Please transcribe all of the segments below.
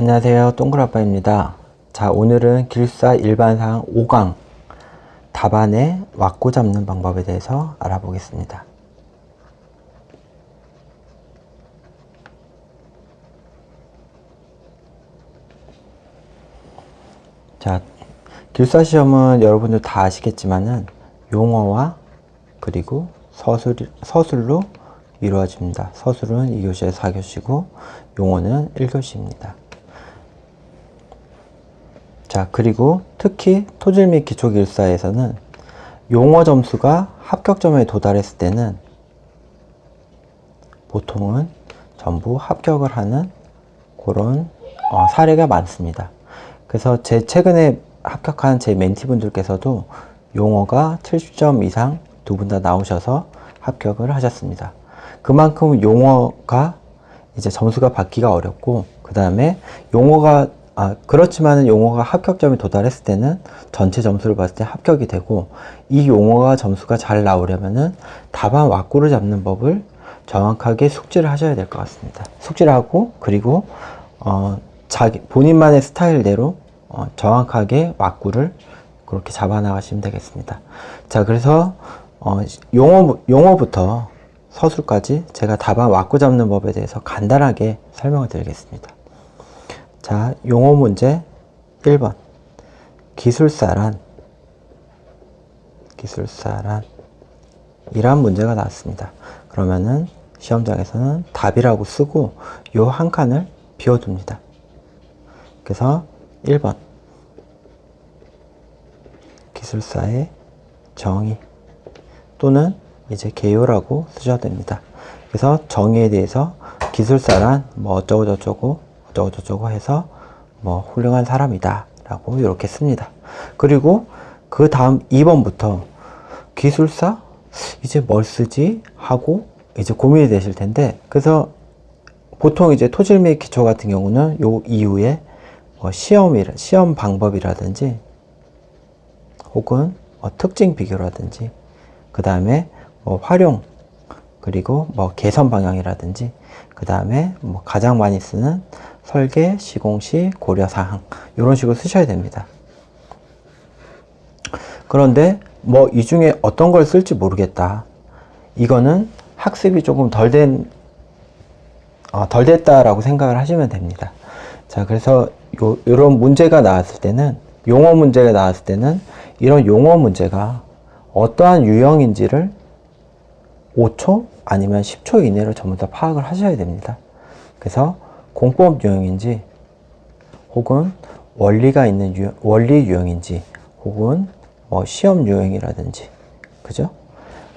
안녕하세요, 동글아빠입니다. 자, 오늘은 기숙사 일반상 5강 답안에 왁구 잡는 방법에 대해서 알아보겠습니다. 자, 기숙사 시험은 여러분들 다 아시겠지만은 용어와 그리고 서술로 이루어집니다. 서술은 2교시에서 4교시고 용어는 1교시입니다. 자, 그리고 특히 토질 및 기초기술사에서는 용어 점수가 합격점에 도달했을 때는 보통은 전부 합격을 하는 그런 사례가 많습니다. 그래서 제 최근에 합격한 제 멘티분들께서도 용어가 70점 이상 두 분 다 나오셔서 합격을 하셨습니다. 그만큼 용어가 이제 점수가 받기가 어렵고, 그 다음에 그렇지만은 용어가 합격점에 도달했을 때는 전체 점수를 봤을 때 합격이 되고, 이 용어가 점수가 잘 나오려면은 답안 왁구를 잡는 법을 정확하게 숙지를 하셔야 될 것 같습니다. 숙지를 하고, 그리고 본인만의 스타일대로 정확하게 왁구를 그렇게 잡아 나가시면 되겠습니다. 자, 그래서 용어부터 서술까지 제가 답안 왁구 잡는 법에 대해서 간단하게 설명을 드리겠습니다. 자, 용어 문제 1번. 기술사란 이란 문제가 나왔습니다. 그러면은 시험장에서는 답이라고 쓰고 요 한 칸을 비워둡니다. 그래서 1번. 기술사의 정의 또는 이제 개요라고 쓰셔도 됩니다. 그래서 정의에 대해서 기술사란 뭐 어쩌고저쩌고 해서 뭐 훌륭한 사람이다 라고 이렇게 씁니다. 그리고 그 다음 2번부터 기술사 이제 뭘 쓰지 하고 이제 고민이 되실 텐데, 그래서 보통 이제 토질 및 기초 같은 경우는 요 이후에 뭐 시험 방법이라든지 혹은 특징 비교라든지 그 다음에 뭐 활용, 그리고 뭐 개선 방향이라든지 그 다음에 뭐 가장 많이 쓰는 설계, 시공시, 고려사항 이런 식으로 쓰셔야 됩니다. 그런데 뭐 이 중에 어떤 걸 쓸지 모르겠다, 이거는 학습이 조금 덜 됐다라고 생각을 하시면 됩니다. 자, 그래서 요런 문제가 나왔을 때는, 용어 문제가 나왔을 때는 이런 용어 문제가 어떠한 유형인지를 5초 아니면 10초 이내로 전부 다 파악을 하셔야 됩니다. 그래서 공법 유형인지 혹은 원리가 있는 원리 유형인지 혹은 뭐 시험 유형이라든지, 그죠?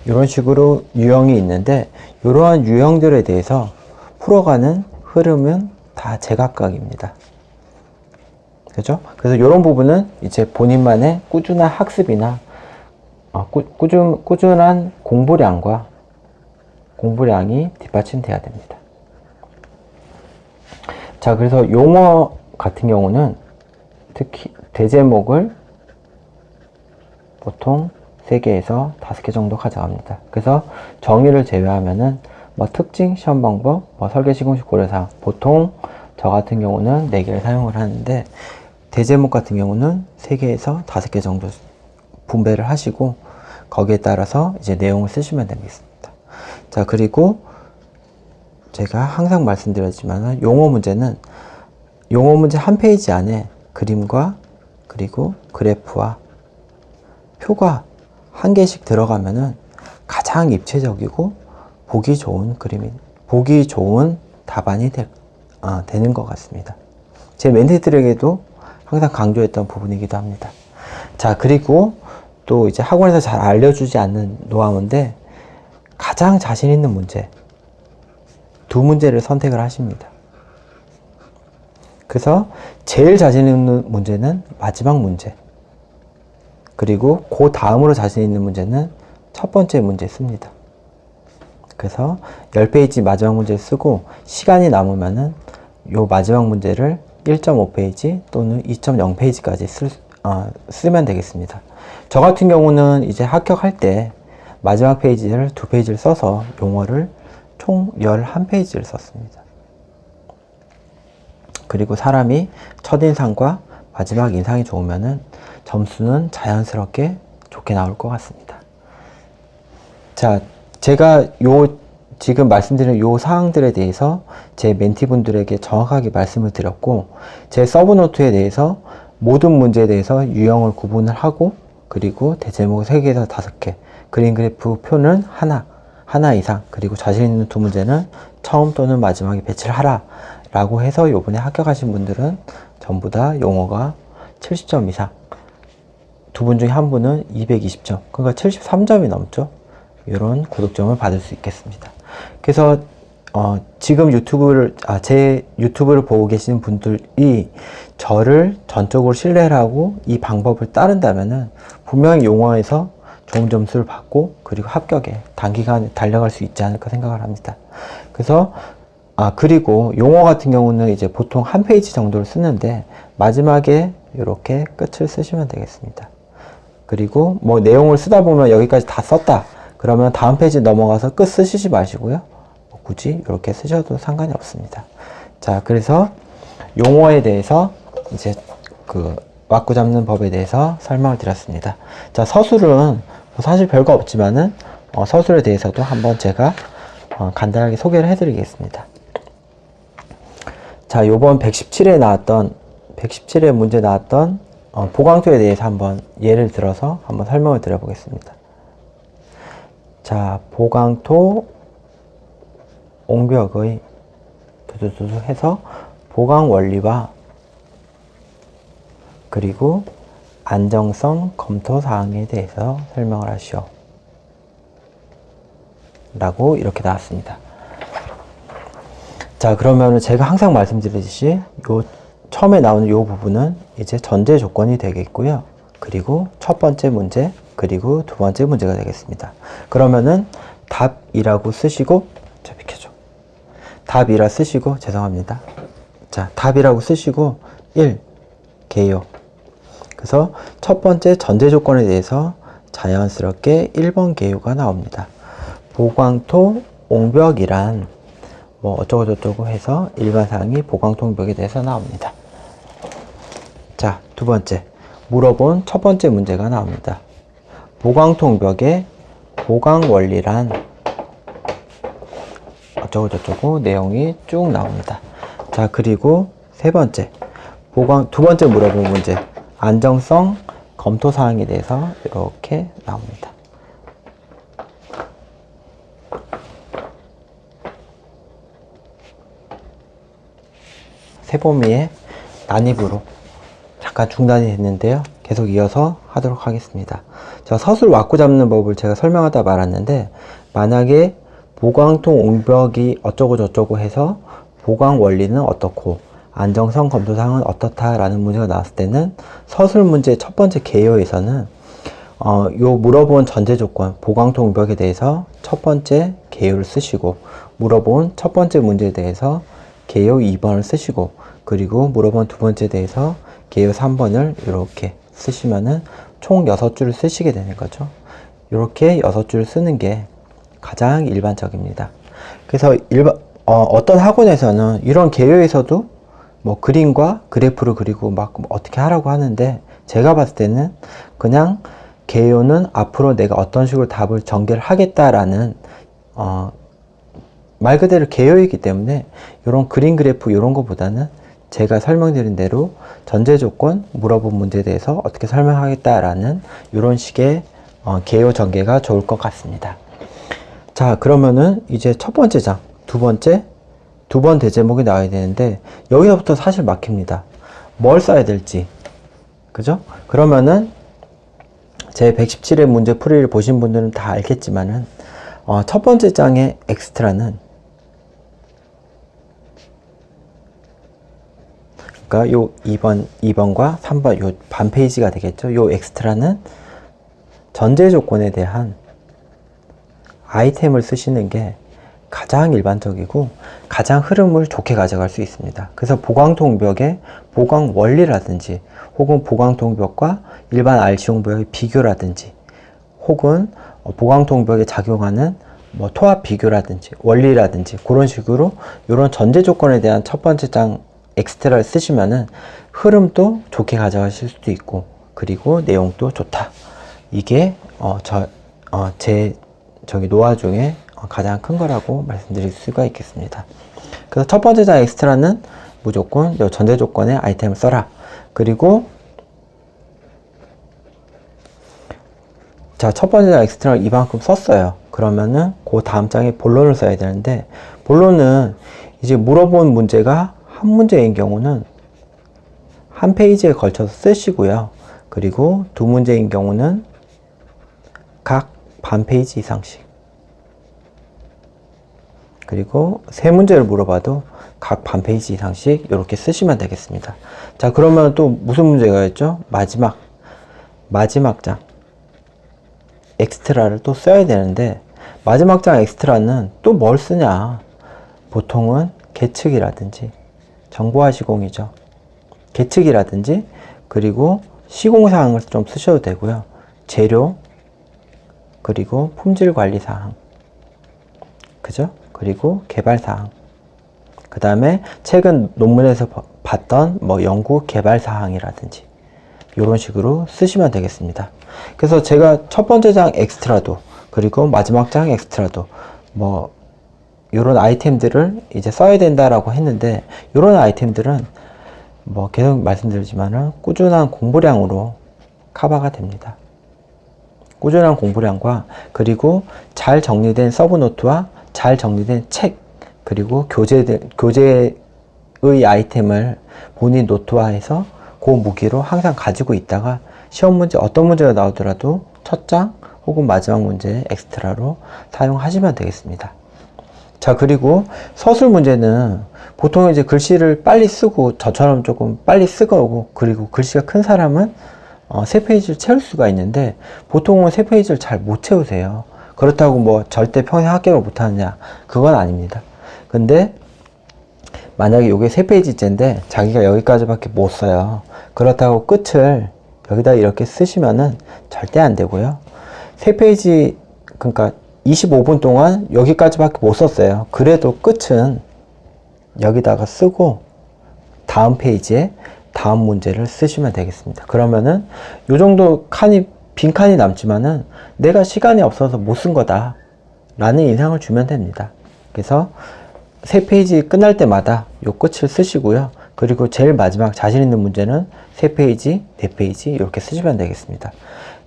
이런 식으로 유형이 있는데, 이러한 유형들에 대해서 풀어가는 흐름은 다 제각각입니다. 그죠? 그래서 이런 부분은 이제 본인만의 꾸준한 학습이나 꾸준한 공부량이 뒷받침돼야 됩니다. 자, 그래서 용어 같은 경우는 특히 대제목을 보통 3개에서 5개 정도 가져갑니다. 그래서 정의를 제외하면은 뭐 특징, 시험 방법, 뭐 설계, 시공식, 고려사항, 보통 저 같은 경우는 4개를 사용을 하는데, 대제목 같은 경우는 3개에서 5개 정도 분배를 하시고 거기에 따라서 이제 내용을 쓰시면 되겠습니다. 자, 그리고 제가 항상 말씀드렸지만 용어 문제 한 페이지 안에 그림과 그리고 그래프와 표가 한 개씩 들어가면은 가장 입체적이고 보기 좋은 답안이 되는 것 같습니다. 제 멘티들에게도 항상 강조했던 부분이기도 합니다. 자, 그리고 또 이제 학원에서 잘 알려주지 않는 노하우인데, 가장 자신 있는 문제 2문제를 선택을 하십니다. 그래서 제일 자신 있는 문제는 마지막 문제, 그리고 그 다음으로 자신 있는 문제는 첫 번째 문제 씁니다. 그래서 10페이지 마지막 문제 쓰고 시간이 남으면은 요 마지막 문제를 1.5페이지 또는 2.0페이지까지 쓰면 되겠습니다. 저 같은 경우는 이제 합격할 때 마지막 페이지를 2페이지를 써서 용어를 총 11페이지를 썼습니다. 그리고 사람이 첫인상과 마지막 인상이 좋으면은 점수는 자연스럽게 좋게 나올 것 같습니다. 자, 제가 지금 말씀드린 요 사항들에 대해서 제 멘티분들에게 정확하게 말씀을 드렸고, 제 서브노트에 대해서 모든 문제에 대해서 유형을 구분을 하고, 그리고 대제목 3개에서 5개, 그림 그래프 표는 하나 이상, 그리고 자신 있는 2문제는 처음 또는 마지막에 배치를 하라 라고 해서 요번에 합격하신 분들은 전부 다 용어가 70점 이상, 2분 중에 1분은 220점, 그러니까 73점이 넘죠. 이런 고득점을 받을 수 있겠습니다. 그래서 지금 제 유튜브를 보고 계시는 분들이 저를 전적으로 신뢰를 하고 이 방법을 따른다면은 분명히 용어에서 좋은 점수를 받고, 그리고 합격에 단기간에 달려갈 수 있지 않을까 생각을 합니다. 그래서 그리고 용어 같은 경우는 이제 보통 한 페이지 정도를 쓰는데 마지막에 이렇게 끝을 쓰시면 되겠습니다. 그리고 뭐 내용을 쓰다 보면 여기까지 다 썼다 그러면 다음 페이지 넘어가서 끝 쓰시지 마시고요. 굳이 이렇게 쓰셔도 상관이 없습니다. 자, 그래서 용어에 대해서 이제 왁구 잡는 법에 대해서 설명을 드렸습니다. 자, 서술은 사실 별거 없지만은 서술에 대해서도 한번 제가 간단하게 소개를 해드리겠습니다. 자, 요번 117회 문제 나왔던 보강토에 대해서 한번 예를 들어서 한번 설명을 드려보겠습니다. 자, 보강토 옹벽의 두두두두 해서 보강 원리와 그리고 안정성 검토 사항에 대해서 설명을 하시오 라고 이렇게 나왔습니다. 자, 그러면 제가 항상 말씀드리듯이 처음에 나오는 이 부분은 이제 전제 조건이 되겠고요. 그리고 첫 번째 문제, 그리고 두 번째 문제가 되겠습니다. 그러면은 답이라고 쓰시고, 자, 비켜줘. 답이라 쓰시고, 죄송합니다. 자, 답이라고 쓰시고, 1, 개요. 그래서 첫 번째 전제 조건에 대해서 자연스럽게 1번 개요가 나옵니다. 보강토 옹벽이란 뭐 어쩌고저쩌고 해서 일반사항이 보강토 옹벽에 대해서 나옵니다. 자, 두 번째 물어본 첫 번째 문제가 나옵니다. 보강토 옹벽의 보강 원리란 어쩌고저쩌고 내용이 쭉 나옵니다. 자, 그리고 세 번째 두 번째 물어본 문제 안정성 검토 사항에 대해서 이렇게 나옵니다. 세범위의 난입으로 잠깐 중단이 됐는데요. 계속 이어서 하도록 하겠습니다. 자, 서술 왁구 잡는 법을 제가 설명하다 말았는데, 만약에 보강통 옹벽이 어쩌고 저쩌고 해서 보강 원리는 어떻고 안정성 검토사항은 어떻다라는 문제가 나왔을 때는 서술 문제 첫 번째 개요에서는 요 물어본 전제 조건 보강통 옹벽에 대해서 첫 번째 개요를 쓰시고, 물어본 첫 번째 문제에 대해서 개요 2번을 쓰시고, 그리고 물어본 두 번째에 대해서 개요 3번을 이렇게 쓰시면은 총 6줄을 쓰시게 되는 거죠. 이렇게 6줄을 쓰는 게 가장 일반적입니다. 그래서 어떤 학원에서는 이런 개요에서도 뭐 그림과 그래프를 그리고 막 어떻게 하라고 하는데, 제가 봤을 때는 그냥 개요는 앞으로 내가 어떤 식으로 답을 전개를 하겠다라는 말 그대로 개요이기 때문에 이런 그림 그래프 이런 거보다는 제가 설명드린 대로 전제 조건 물어본 문제에 대해서 어떻게 설명하겠다라는 이런 식의 개요 전개가 좋을 것 같습니다. 자, 그러면은 이제 첫 번째 장, 두 번 대제목이 나와야 되는데 여기서부터 사실 막힙니다. 뭘 써야 될지. 그죠? 그러면은 제 117회 문제 풀이를 보신 분들은 다 알겠지만은 첫 번째 장의 엑스트라는, 그러니까 요 2번과 3번 요 반 페이지가 되겠죠. 요 엑스트라는 전제 조건에 대한 아이템을 쓰시는 게 가장 일반적이고 가장 흐름을 좋게 가져갈 수 있습니다. 그래서 보강토 옹벽의 보강 원리라든지, 혹은 보강토 옹벽과 일반 RC 옹벽의 비교라든지, 혹은 보강토 옹벽에 작용하는 뭐 토합 비교라든지 원리라든지, 그런 식으로 이런 전제 조건에 대한 첫 번째 장 엑스트라를 쓰시면은 흐름도 좋게 가져가실 수도 있고, 그리고 내용도 좋다. 이게 제 노화 중에 가장 큰 거라고 말씀드릴 수가 있겠습니다. 그래서 첫 번째 장 엑스트라는 무조건 요 전제 조건에 아이템을 써라. 그리고 자, 첫 번째 장 엑스트라를 이만큼 썼어요. 그러면은 그 다음 장에 본론을 써야 되는데, 본론은 이제 물어본 문제가 한 문제인 경우는 한 페이지에 걸쳐서 쓰시고요. 그리고 두 문제인 경우는 각 반 페이지 이상씩, 그리고 세 문제를 물어봐도 각 반 페이지 이상씩 이렇게 쓰시면 되겠습니다. 자, 그러면 또 무슨 문제가 있죠? 마지막 장 엑스트라를 또 써야 되는데, 마지막 장 엑스트라는 또 뭘 쓰냐? 보통은 계측이라든지 정보화 시공이죠. 계측이라든지, 그리고 시공사항을 좀 쓰셔도 되고요. 재료, 그리고 품질 관리 사항, 그죠? 그리고 개발 사항, 그 다음에 최근 논문에서 봤던 뭐 연구 개발 사항이라든지 이런 식으로 쓰시면 되겠습니다. 그래서 제가 첫 번째 장 엑스트라도, 그리고 마지막 장 엑스트라도 뭐 이런 아이템들을 이제 써야 된다라고 했는데, 이런 아이템들은 뭐 계속 말씀드리지만은 꾸준한 공부량으로 커버가 됩니다. 꾸준한 공부량과, 그리고 잘 정리된 서브노트와 잘 정리된 책, 그리고 교재의 아이템을 본인 노트화해서 그 무기로 항상 가지고 있다가 시험 문제, 어떤 문제가 나오더라도 첫 장 혹은 마지막 문제 엑스트라로 사용하시면 되겠습니다. 자, 그리고 서술 문제는 보통 이제 글씨를 빨리 쓰고, 저처럼 조금 빨리 쓰고, 그리고 글씨가 큰 사람은 3페이지를 채울 수가 있는데, 보통은 3페이지를 잘 못 채우세요. 그렇다고 뭐 절대 평생 합격을 못하느냐, 그건 아닙니다. 근데 만약에 이게 3페이지째인데 자기가 여기까지밖에 못 써요. 그렇다고 끝을 여기다 이렇게 쓰시면은 절대 안 되고요. 3페이지, 그러니까 25분 동안 여기까지밖에 못 썼어요. 그래도 끝은 여기다가 쓰고 다음 페이지에 다음 문제를 쓰시면 되겠습니다. 그러면은 요 정도 빈칸이 남지만은 내가 시간이 없어서 못 쓴 거다 라는 인상을 주면 됩니다. 그래서 3페이지 끝날 때마다 요 끝을 쓰시고요. 그리고 제일 마지막 자신 있는 문제는 3페이지, 4페이지 이렇게 쓰시면 되겠습니다.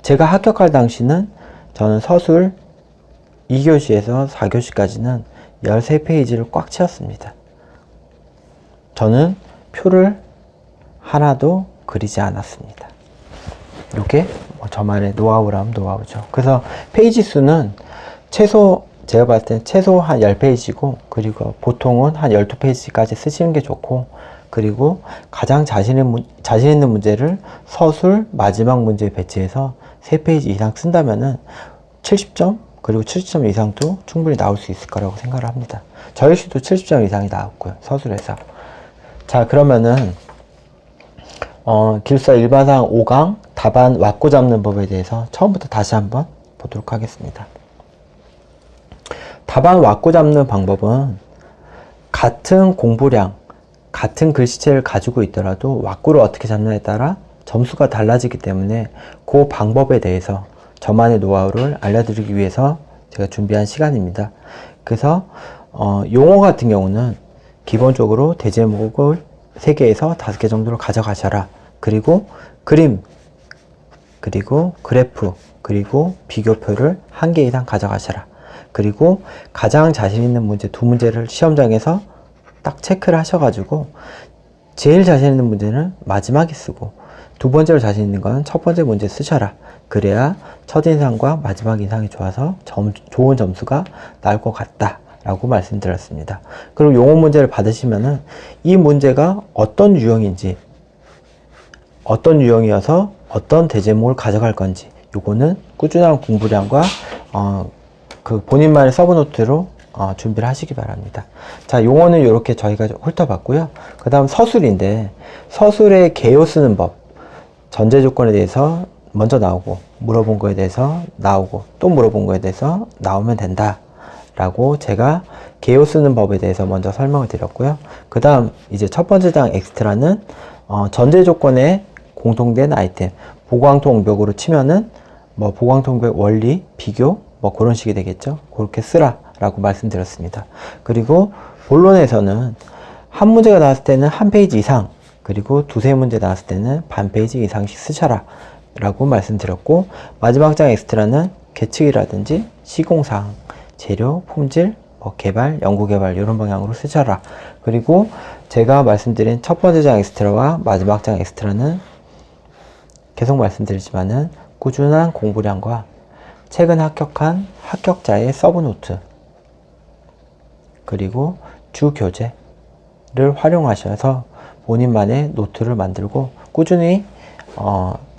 제가 합격할 당시는 저는 서술 2교시에서 4교시까지는 13페이지를 꽉 채웠습니다. 저는 표를 하나도 그리지 않았습니다. 이게 저만의 노하우라면 노하우죠. 그래서 페이지 수는 제가 봤을 때 최소 한 10페이지고, 그리고 보통은 한 12페이지까지 쓰시는 게 좋고, 그리고 가장 자신 있는 문제를 서술 마지막 문제에 배치해서 3페이지 이상 쓴다면은 70점, 그리고 70점 이상도 충분히 나올 수 있을 거라고 생각을 합니다. 저 역시도 70점 이상이 나왔고요, 서술에서. 자, 그러면은 기술사 일반상 5강 답안 왁구 잡는 법에 대해서 처음부터 다시 한번 보도록 하겠습니다. 답안 왁구 잡는 방법은 같은 공부량, 같은 글씨체를 가지고 있더라도 왁구를 어떻게 잡느냐에 따라 점수가 달라지기 때문에 그 방법에 대해서 저만의 노하우를 알려드리기 위해서 제가 준비한 시간입니다. 그래서 용어 같은 경우는 기본적으로 대제목을 3개에서 5개 정도를 가져가셔라. 그리고 그림, 그리고 그래프, 그리고 비교표를 1개 이상 가져가셔라. 그리고 가장 자신 있는 문제 2문제를 시험장에서 딱 체크를 하셔가지고 제일 자신 있는 문제는 마지막에 쓰고, 2번째로 자신 있는 건 첫 번째 문제 쓰셔라. 그래야 첫인상과 마지막 인상이 좋아서 좋은 점수가 나올 것 같다 라고 말씀드렸습니다. 그리고 용어 문제를 받으시면은 이 문제가 어떤 유형인지, 어떤 유형이어서 어떤 대제목을 가져갈 건지, 요거는 꾸준한 공부량과 그 본인만의 서브노트로 준비를 하시기 바랍니다. 자, 용어는 이렇게 저희가 훑어봤고요. 그 다음 서술인데, 서술의 개요 쓰는 법, 전제 조건에 대해서 먼저 나오고, 물어본 거에 대해서 나오고, 또 물어본 거에 대해서 나오면 된다 라고 제가 개요 쓰는 법에 대해서 먼저 설명을 드렸고요. 그 다음 이제 첫 번째 장 엑스트라는 전제 조건에 공통된 아이템, 보광통벽으로 치면은 뭐 보광통벽 원리, 비교 뭐 그런 식이 되겠죠. 그렇게 쓰라 라고 말씀드렸습니다. 그리고 본론에서는 한 문제가 나왔을 때는 한 페이지 이상, 그리고 두세 문제 나왔을 때는 반 페이지 이상씩 쓰셔라 라고 말씀드렸고, 마지막 장 엑스트라는 계측이라든지 시공사항, 재료, 품질, 뭐 개발, 연구개발 이런 방향으로 쓰셔라. 그리고 제가 말씀드린 첫 번째 장 엑스트라와 마지막 장 엑스트라는 계속 말씀드리지만은 꾸준한 공부량과 최근 합격한 합격자의 서브노트, 그리고 주 교재를 활용하셔서 본인만의 노트를 만들고 꾸준히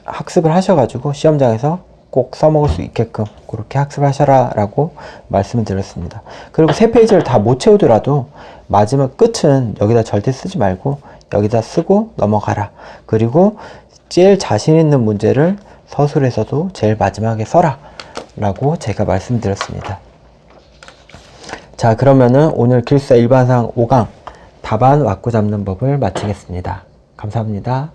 학습을 하셔가지고 시험장에서 꼭 써먹을 수 있게끔 그렇게 학습하셔라 라고 말씀을 드렸습니다. 그리고 세 페이지를 다 못 채우더라도 마지막 끝은 여기다 절대 쓰지 말고 여기다 쓰고 넘어가라. 그리고 제일 자신 있는 문제를 서술에서도 제일 마지막에 써라 라고 제가 말씀드렸습니다. 자, 그러면은 오늘 길사 일반상 5강 답안 왁구 잡는 법을 마치겠습니다. 감사합니다.